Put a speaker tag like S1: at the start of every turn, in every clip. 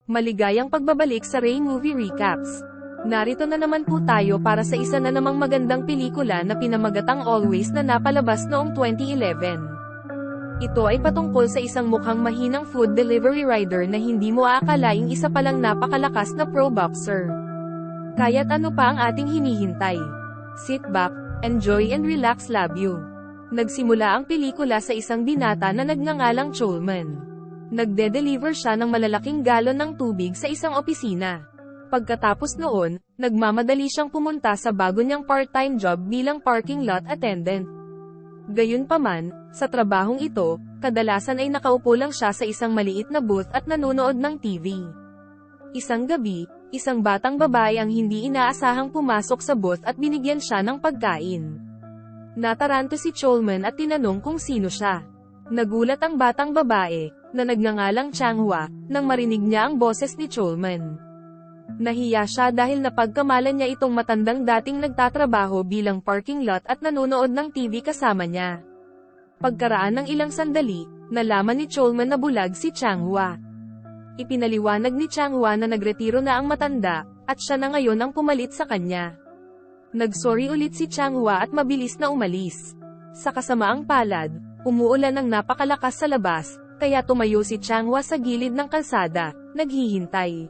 S1: Maligayang pagbabalik sa Ray Movie Recaps. Narito na naman po tayo para sa isa na namang magandang pelikula na pinamagatang Always na napalabas noong 2011. Ito ay patungkol sa isang mukhang mahinang food delivery rider na hindi mo aakalaing isa palang napakalakas na pro boxer. Kaya't ano pa ang ating hinihintay? Sit back, enjoy and relax, love you. Nagsimula ang pelikula sa isang binata na nagngangalang Chulman. Nagde-deliver siya ng malalaking galon ng tubig sa isang opisina. Pagkatapos noon, nagmamadali siyang pumunta sa bago niyang part-time job bilang parking lot attendant. Gayunpaman, sa trabahong ito, kadalasan ay nakaupo lang siya sa isang maliit na booth at nanonood ng TV. Isang gabi, isang batang babae ang hindi inaasahang pumasok sa booth at binigyan siya ng pagkain. Nataranto si Chulman at tinanong kung sino siya. Nagulat ang batang babae, na nagngangalang Changhua, nang marinig niya ang boses ni Chulman. Nahiya siya dahil napagkamalan niya itong matandang dating nagtatrabaho bilang parking lot at nanonood ng TV kasama niya. Pagkaraan ng ilang sandali, nalaman ni Chulman na bulag si Changhua. Ipinaliwanag ni Changhua na nagretiro na ang matanda, at siya na ngayon ang pumalit sa kanya. Nagsorry ulit si Changhua at mabilis na umalis. Sa kasamaang palad, umuulan ng napakalakas sa labas, kaya tumayo si Changhua sa gilid ng kalsada, naghihintay.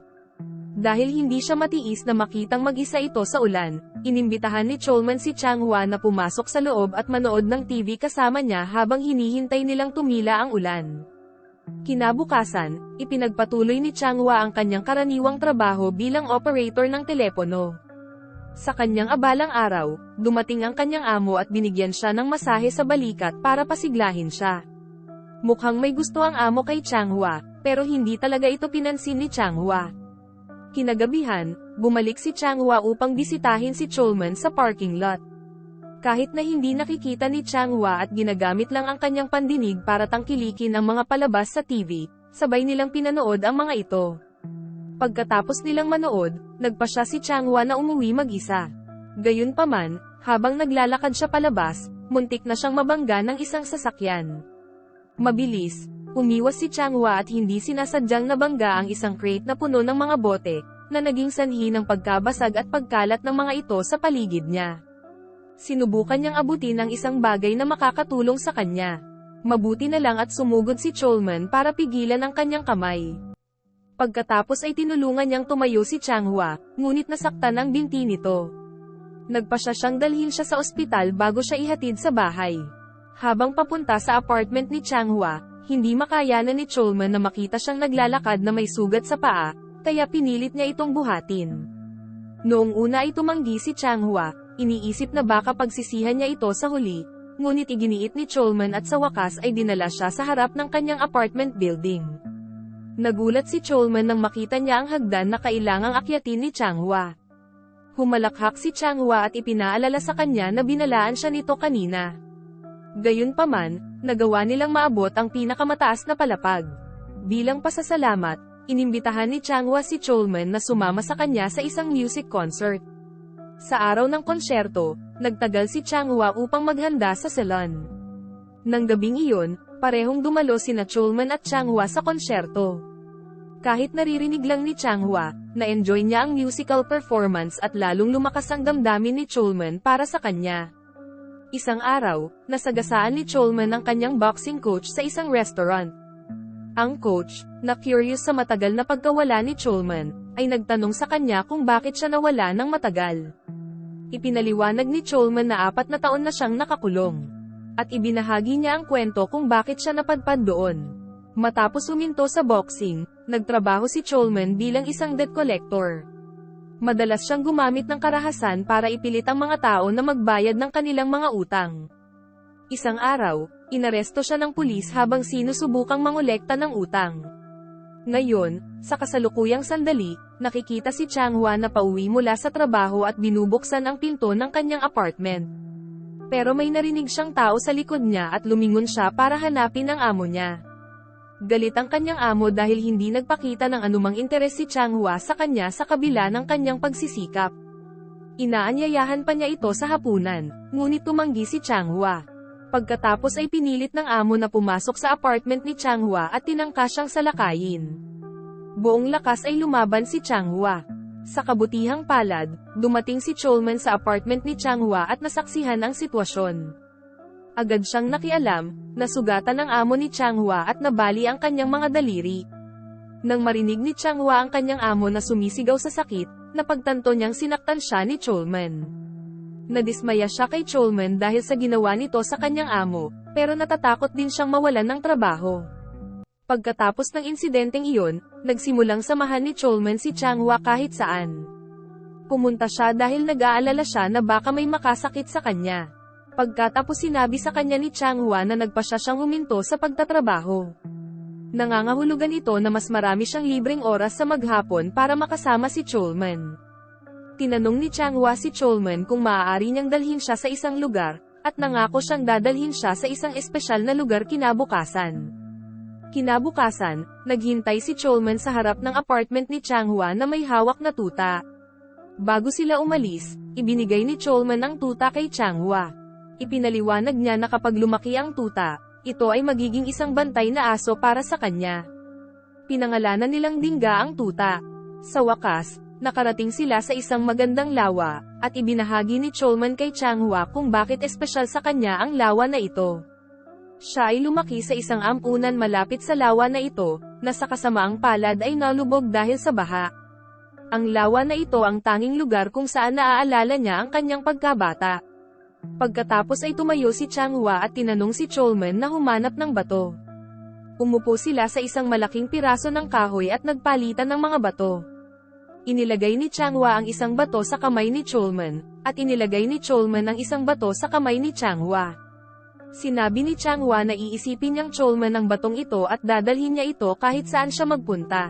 S1: Dahil hindi siya matiis na makitang mag-isa ito sa ulan, inimbitahan ni Chulman si Changhua na pumasok sa loob at manood ng TV kasama niya habang hinihintay nilang tumila ang ulan. Kinabukasan, ipinagpatuloy ni Changhua ang kanyang karaniwang trabaho bilang operator ng telepono. Sa kanyang abalang araw, dumating ang kanyang amo at binigyan siya ng masahe sa balikat para pasiglahin siya. Mukhang may gusto ang amo kay Changhua, pero hindi talaga ito pinansin ni Changhua. Kinagabihan, bumalik si Changhua upang bisitahin si Chulman sa parking lot. Kahit na hindi nakikita ni Changhua at ginagamit lang ang kanyang pandinig para tangkilikin ang mga palabas sa TV, sabay nilang pinanood ang mga ito. Pagkatapos nilang manood, nagpasya si Changhua na umuwi mag-isa. Gayunpaman, habang naglalakad siya palabas, muntik na siyang mabangga ng isang sasakyan. Mabilis, umiwas si Changhua at hindi sinasadyang nabangga ang isang crate na puno ng mga bote, na naging sanhi ng pagkabasag at pagkalat ng mga ito sa paligid niya. Sinubukan niyang abutin ang isang bagay na makakatulong sa kanya. Mabuti na lang at sumugod si Chulman para pigilan ang kanyang kamay. Pagkatapos ay tinulungan niyang tumayo si Changhua, ngunit nasaktan ang binti nito. Nagpasya siyang dalhin siya sa ospital bago siya ihatid sa bahay. Habang papunta sa apartment ni Changhua, hindi makayanan ni Chulman na makita siyang naglalakad na may sugat sa paa, kaya pinilit niya itong buhatin. Noong una ay tumanggi si Changhua, iniisip na baka pagsisihan niya ito sa huli, ngunit iginiit ni Chulman at sa wakas ay dinala siya sa harap ng kanyang apartment building. Nagulat si Chulman nang makita niya ang hagdan na kailangang akyatin ni Changhua. Humalakhak si Changhua at ipinaalala sa kanya na binalaan siya nito kanina. Gayunpaman, nagawa nilang maabot ang pinakamataas na palapag. Bilang pasasalamat, inimbitahan ni Changhua si Chulman na sumama sa kanya sa isang music concert. Sa araw ng konsyerto, nagtagal si Changhua upang maghanda sa salon. Nang gabing iyon, parehong dumalo sina Chulman at Changhua sa konsyerto. Kahit naririnig lang ni Changhua, na-enjoy niya ang musical performance at lalong lumakas ang damdamin ni Chulman para sa kanya. Isang araw, nasagasaan ni Chulman ang kanyang boxing coach sa isang restaurant. Ang coach, na curious sa matagal na pagkawala ni Chulman, ay nagtanong sa kanya kung bakit siya nawala ng matagal. Ipinaliwanag ni Chulman na 4 na taon na siyang nakakulong. At ibinahagi niya ang kwento kung bakit siya napadpad doon. Matapos huminto sa boxing, nagtrabaho si Chulman bilang isang debt collector. Madalas siyang gumamit ng karahasan para ipilit ang mga tao na magbayad ng kanilang mga utang. Isang araw, inaresto siya ng pulis habang sinusubukang mangolekta ng utang. Ngayon, sa kasalukuyang sandali, nakikita si Changhua na pauwi mula sa trabaho at binubuksan ang pinto ng kanyang apartment. Pero may narinig siyang tao sa likod niya at lumingon siya para hanapin ang amo niya. Galit ang kanyang amo dahil hindi nagpakita ng anumang interes si Changhua sa kanya sa kabila ng kanyang pagsisikap. Inaanyayahan pa niya ito sa hapunan, ngunit tumanggi si Changhua. Pagkatapos ay pinilit ng amo na pumasok sa apartment ni Changhua at tinangka siyang salakayin. Buong lakas ay lumaban si Changhua. Sa kabutihang palad, dumating si Cholman sa apartment ni Changhua at nasaksihan ang sitwasyon. Agad siyang nakialam, nasugatan ng amo ni Changhua at nabali ang kanyang mga daliri. Nang marinig ni Changhua ang kanyang amo na sumisigaw sa sakit, napagtanto niyang sinaktan siya ni Cholman. Nadismaya siya kay Cholman dahil sa ginawa nito sa kanyang amo, pero natatakot din siyang mawalan ng trabaho. Pagkatapos ng insidenteng iyon, nagsimulang samahan ni Cholman si Changhua kahit saan. Pumunta siya dahil nag-aalala siya na baka may makasakit sa kanya. Pagkatapos sinabi sa kanya ni Changhua na nagpa siyang huminto sa pagtatrabaho. Nangangahulugan ito na mas marami siyang libreng oras sa maghapon para makasama si Cholman. Tinanong ni Changhua si Cholman kung maaari niyang dalhin siya sa isang lugar, at nangako siyang dadalhin siya sa isang espesyal na lugar kinabukasan. Kinabukasan, naghintay si Cholman sa harap ng apartment ni Changhua na may hawak na tuta. Bago sila umalis, ibinigay ni Cholman ang tuta kay Changhua. Ipinaliwanag niya na kapag lumaki ang tuta, ito ay magiging isang bantay na aso para sa kanya. Pinangalanan nilang Dingga ang tuta. Sa wakas, nakarating sila sa isang magandang lawa, at ibinahagi ni Cholman kay Changhua kung bakit espesyal sa kanya ang lawa na ito. Siya ay lumaki sa isang ampunan malapit sa lawa na ito, na sa kasamaang palad ay nalubog dahil sa baha. Ang lawa na ito ang tanging lugar kung saan naaalala niya ang kanyang pagkabata. Pagkatapos ay tumayo si Changhua at tinanong si Cholman na humanap ng bato. Umupo sila sa isang malaking piraso ng kahoy at nagpalitan ng mga bato. Inilagay ni Changhua ang isang bato sa kamay ni Cholman, at inilagay ni Cholman ang isang bato sa kamay ni Changhua. Sinabi ni Changhua na iisipin niyang Cholman ang batong ito at dadalhin niya ito kahit saan siya magpunta.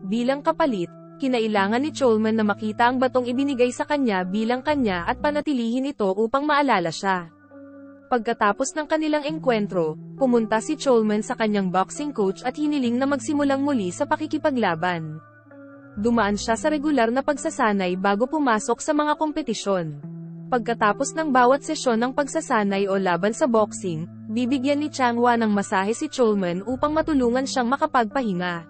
S1: Bilang kapalit, kinailangan ni Cholman na makita ang batong ibinigay sa kanya bilang kanya at panatilihin ito upang maalala siya. Pagkatapos ng kanilang engkwentro, pumunta si Cholman sa kanyang boxing coach at hiniling na magsimulang muli sa pakikipaglaban. Dumaan siya sa regular na pagsasanay bago pumasok sa mga kompetisyon. Pagkatapos ng bawat sesyon ng pagsasanay o laban sa boxing, bibigyan ni Changhua ng masahe si Cholman upang matulungan siyang makapagpahinga.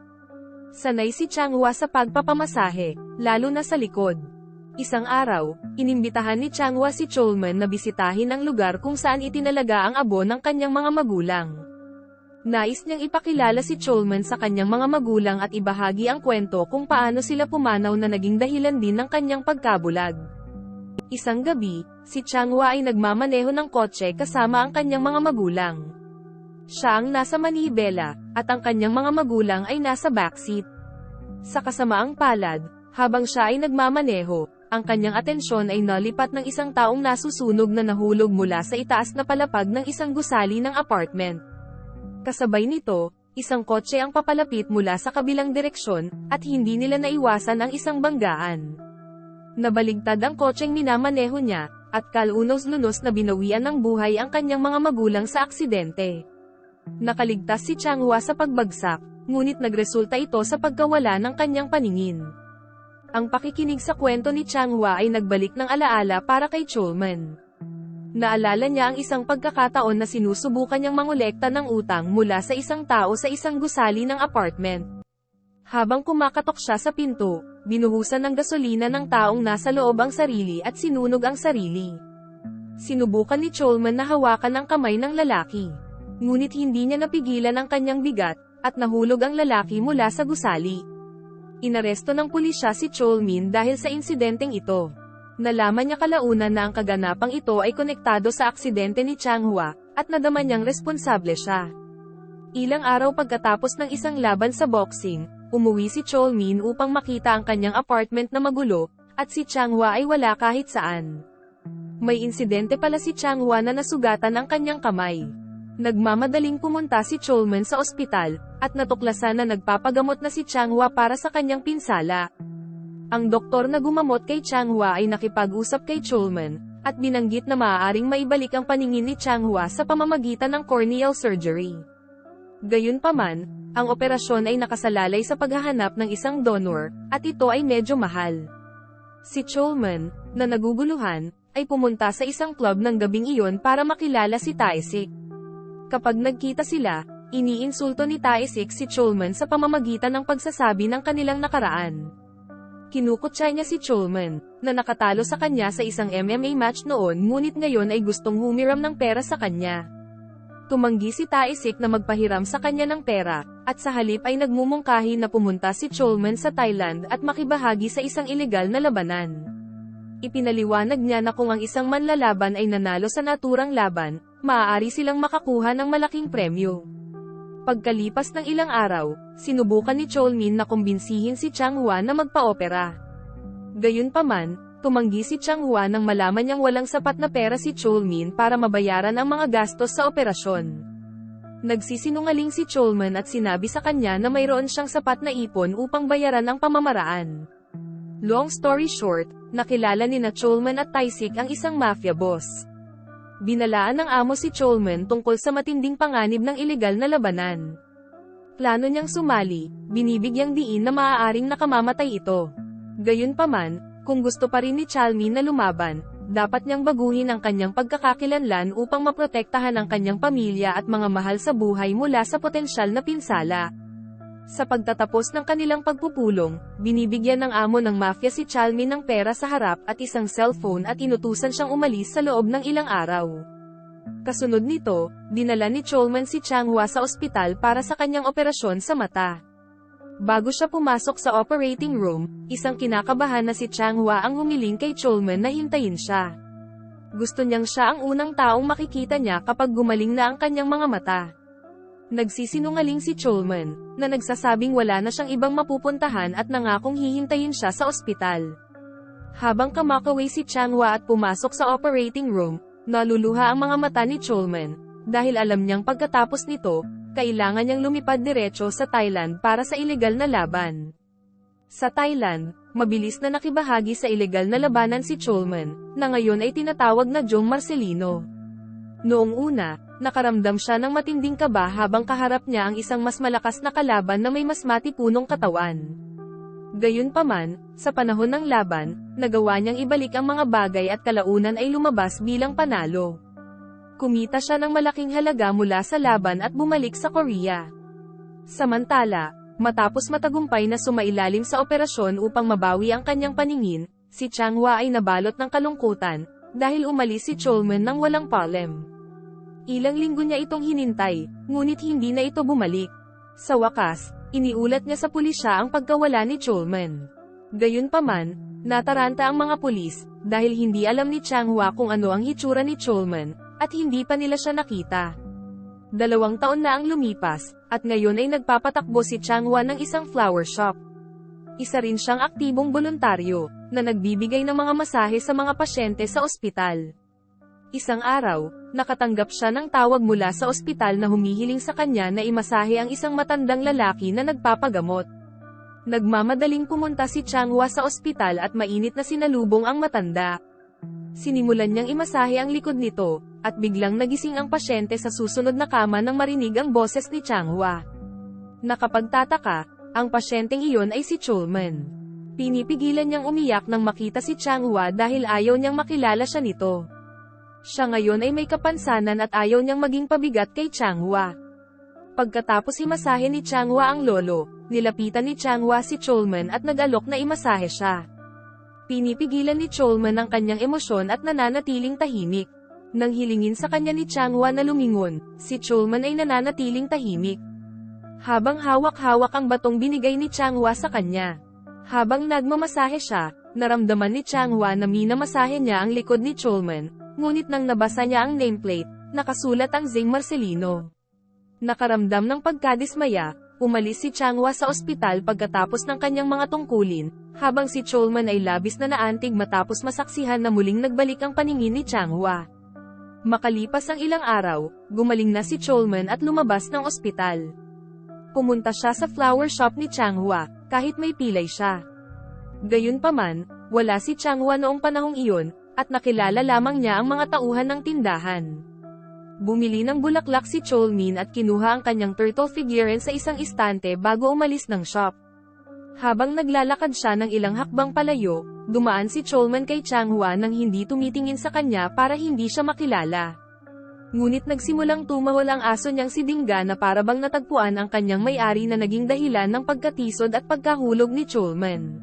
S1: Sanay si Changhua sa pagpapamasahe, lalo na sa likod. Isang araw, inimbitahan ni Changhua si Cholman na bisitahin ang lugar kung saan itinalaga ang abo ng kanyang mga magulang. Nais niyang ipakilala si Cholman sa kanyang mga magulang at ibahagi ang kwento kung paano sila pumanaw na naging dahilan din ng kanyang pagkabulag. Isang gabi, si Changhua ay nagmamaneho ng kotse kasama ang kanyang mga magulang. Siya ang nasa manibela, at ang kanyang mga magulang ay nasa backseat. Sa kasamaang palad, habang siya ay nagmamaneho, ang kanyang atensyon ay nalipat ng isang taong nasusunog na nahulog mula sa itaas na palapag ng isang gusali ng apartment. Kasabay nito, isang kotse ang papalapit mula sa kabilang direksyon, at hindi nila naiwasan ang isang banggaan. Nabaligtad ang kotseng minamaneho niya, at kalunos-lunos na binawian ng buhay ang kanyang mga magulang sa aksidente. Nakaligtas si Changhua sa pagbagsak, ngunit nagresulta ito sa pagkawala ng kanyang paningin. Ang pakikinig sa kwento ni Changhua ay nagbalik ng alaala para kay Cholman. Naalala niya ang isang pagkakataon na sinusubukan niyang mangolekta ng utang mula sa isang tao sa isang gusali ng apartment. Habang kumakatok siya sa pinto, binuhusan ng gasolina ng taong nasa loob ang sarili at sinunog ang sarili. Sinubukan ni Cholman na hawakan ang kamay ng lalaki. Ngunit hindi niya napigilan ang kanyang bigat, at nahulog ang lalaki mula sa gusali. Inaresto ng pulisya si Cholman dahil sa insidenteng ito. Nalaman niya kalaunan na ang kaganapang ito ay konektado sa aksidente ni Changhua, at nadama niyang responsable siya. Ilang araw pagkatapos ng isang laban sa boxing, umuwi si Cholman upang makita ang kanyang apartment na magulo, at si Changhua ay wala kahit saan. May insidente pala si Changhua na nasugatan ang kanyang kamay. Nagmamadaling pumunta si Cholman sa ospital, at natuklasan na nagpapagamot na si Changhua para sa kanyang pinsala. Ang doktor na gumamot kay Changhua ay nakipag-usap kay Cholman, at binanggit na maaaring maibalik ang paningin ni Changhua sa pamamagitan ng corneal surgery. Gayunpaman, ang operasyon ay nakasalalay sa paghahanap ng isang donor, at ito ay medyo mahal. Si Cholman, na naguguluhan, ay pumunta sa isang club ng gabing iyon para makilala si Taesik. Kapag nagkita sila, iniinsulto ni Tae-sik si Cholman sa pamamagitan ng pagsasabi ng kanilang nakaraan. Kinukutya niya si Cholman, na nakatalo sa kanya sa isang MMA match noon ngunit ngayon ay gustong humiram ng pera sa kanya. Tumanggi si Tae-sik na magpahiram sa kanya ng pera, at sa halip ay nagmumungkahi na pumunta si Cholman sa Thailand at makibahagi sa isang ilegal na labanan. Ipinaliwanag niya na kung ang isang manlalaban ay nanalo sa naturang laban, maaari silang makakuha ng malaking premyo. Pagkalipas ng ilang araw, sinubukan ni Cholmin na kumbinsihin si Chang Hua na magpa-opera. Gayunpaman, tumanggi si Chang Hua nang malaman niyang walang sapat na pera si Cholmin para mabayaran ang mga gastos sa operasyon. Nagsisinungaling si Cholman at sinabi sa kanya na mayroon siyang sapat na ipon upang bayaran ang pamamaraan. Long story short, nakilala ni Cholman at Tae-sik ang isang mafia boss. Binalaan ng amo si Cholman tungkol sa matinding panganib ng ilegal na labanan. Plano niyang sumali, binibigyang diin na maaaring nakamamatay ito. Gayunpaman, kung gusto pa rin ni Cholmin na lumaban, dapat niyang baguhin ang kanyang pagkakakilanlan upang maprotektahan ang kanyang pamilya at mga mahal sa buhay mula sa potensyal na pinsala. Sa pagtatapos ng kanilang pagpupulong, binibigyan ng amo ng mafia si Cholmin ng pera sa harap at isang cellphone at inutusan siyang umalis sa loob ng ilang araw. Kasunod nito, dinala ni Cholman si Chang Hua sa ospital para sa kanyang operasyon sa mata. Bago siya pumasok sa operating room, isang kinakabahan na si Chang Hua ang humiling kay Cholman na hintayin siya. Gusto niyang siya ang unang taong makikita niya kapag gumaling na ang kanyang mga mata. Nagsisinungaling si Cholman, na nagsasabing wala na siyang ibang mapupuntahan at nangakong hihintayin siya sa ospital. Habang kamakaway si Chang Hua at pumasok sa operating room, naluluha ang mga mata ni Cholman, dahil alam niyang pagkatapos nito, kailangan niyang lumipad diretso sa Thailand para sa ilegal na laban. Sa Thailand, mabilis na nakibahagi sa ilegal na labanan si Cholman, na ngayon ay tinatawag na Jong Marcelino. Noong una, nakaramdam siya ng matinding kaba habang kaharap niya ang isang mas malakas na kalaban na may mas matipunong katawan. Gayunpaman, sa panahon ng laban, nagawa niyang ibalik ang mga bagay at kalaunan ay lumabas bilang panalo. Kumita siya ng malaking halaga mula sa laban at bumalik sa Korea. Samantala, matapos matagumpay na sumailalim sa operasyon upang mabawi ang kanyang paningin, si Chang Hua ay nabalot ng kalungkutan, dahil umalis si Cholman nang walang palem. Ilang linggo niya itong hinintay, ngunit hindi na ito bumalik. Sa wakas, iniulat niya sa pulisya ang pagkawala ni Cholman. Gayunpaman, nataranta ang mga pulis, dahil hindi alam ni Chang Hua kung ano ang hitsura ni Cholman, at hindi pa nila siya nakita. 2 taon na ang lumipas, at ngayon ay nagpapatakbo si Chang Hua ng isang flower shop. Isa rin siyang aktibong voluntaryo, na nagbibigay ng mga masahe sa mga pasyente sa ospital. Isang araw, nakatanggap siya ng tawag mula sa ospital na humihiling sa kanya na imasahe ang isang matandang lalaki na nagpapagamot. Nagmamadaling pumunta si Chang Hua sa ospital at mainit na sinalubong ang matanda. Sinimulan niyang imasahe ang likod nito, at biglang nagising ang pasyente sa susunod na kama nang marinig ang boses ni Chang Hua. Nakapagtataka, ang pasyenteng iyon ay si Cholman. Pinipigilan niyang umiyak nang makita si Chang Hua dahil ayaw niyang makilala siya nito. Siya ngayon ay may kapansanan at ayaw niyang maging pabigat kay Chang Hua. Pagkatapos imasahe ni Chang Hua ang lolo, nilapitan ni Chang Hua si Cholman at nag-alok na imasahe siya. Pinipigilan ni Cholman ang kanyang emosyon at nananatiling tahimik. Nang hilingin sa kanya ni Chang Hua na lumingon, si Cholman ay nananatiling tahimik. Habang hawak-hawak ang batong binigay ni Chang Hua sa kanya. Habang nagmamasahe siya, naramdaman ni Chang Hua na minamasahe niya ang likod ni Cholman, ngunit nang nabasa niya ang nameplate, nakasulat ang Jong Marcelino. Nakaramdam ng pagkadismaya, umalis si Chang Hua sa ospital pagkatapos ng kanyang mga tungkulin, habang si Cholman ay labis na naantig matapos masaksihan na muling nagbalik ang paningin ni Chang Hua. Makalipas ang ilang araw, gumaling na si Cholman at lumabas ng ospital. Pumunta siya sa flower shop ni Chang Hua, kahit may pilay siya. Gayunpaman, wala si Chang Hua noong panahong iyon, at nakilala lamang niya ang mga tauhan ng tindahan. Bumili ng bulaklak si Cholmin at kinuha ang kanyang turtle figurine sa isang istante bago umalis ng shop. Habang naglalakad siya ng ilang hakbang palayo, dumaan si Cholman kay Chang Hua nang hindi tumitingin sa kanya para hindi siya makilala. Ngunit nagsimulang tumahol ang aso niyang si Dingga na parabang natagpuan ang kanyang may-ari na naging dahilan ng pagkatisod at pagkahulog ni Chulman.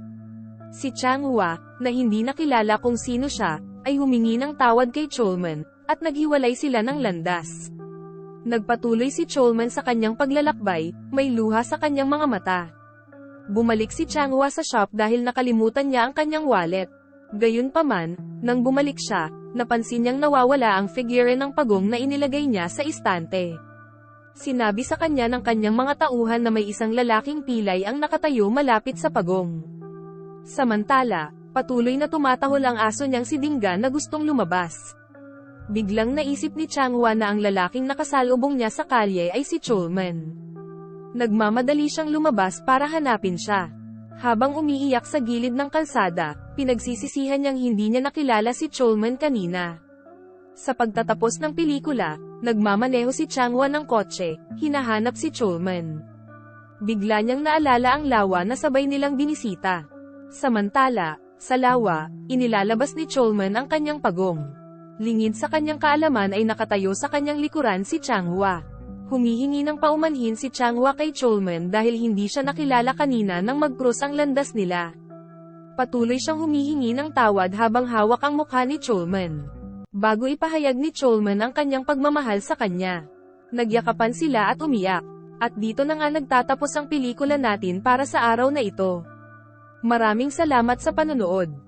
S1: Si Changhua, na hindi nakilala kung sino siya, ay humingi ng tawad kay Chulman, at naghiwalay sila ng landas. Nagpatuloy si Chulman sa kanyang paglalakbay, may luha sa kanyang mga mata. Bumalik si Changhua sa shop dahil nakalimutan niya ang kanyang wallet. Gayunpaman, nang bumalik siya, napansin niyang nawawala ang figure ng pagong na inilagay niya sa istante. Sinabi sa kanya ng kanyang mga tauhan na may isang lalaking pilay ang nakatayo malapit sa pagong. Samantala, patuloy na tumatahol ang aso niyang si Dingga na gustong lumabas. Biglang naisip ni Changhua na ang lalaking nakasalubong niya sa kalye ay si Chulman. Nagmamadali siyang lumabas para hanapin siya. Habang umiiyak sa gilid ng kalsada, pinagsisisihan niyang hindi niya nakilala si Chulman kanina. Sa pagtatapos ng pelikula, nagmamaneho si Changhua ng kotse, hinahanap si Chulman. Bigla niyang naalala ang lawa na sabay nilang binisita. Samantala, sa lawa, inilalabas ni Chulman ang kanyang pagong. Lingid sa kanyang kaalaman ay nakatayo sa kanyang likuran si Changhua. Humihingi ng paumanhin si Changhua kay Chulman dahil hindi siya nakilala kanina nang mag-cross ang landas nila. Patuloy siyang humihingi ng tawad habang hawak ang mukha ni Chulman. Bago ipahayag ni Chulman ang kanyang pagmamahal sa kanya. Nagyakapan sila at umiyak. At dito na nga nagtatapos ang pelikula natin para sa araw na ito. Maraming salamat sa panonood.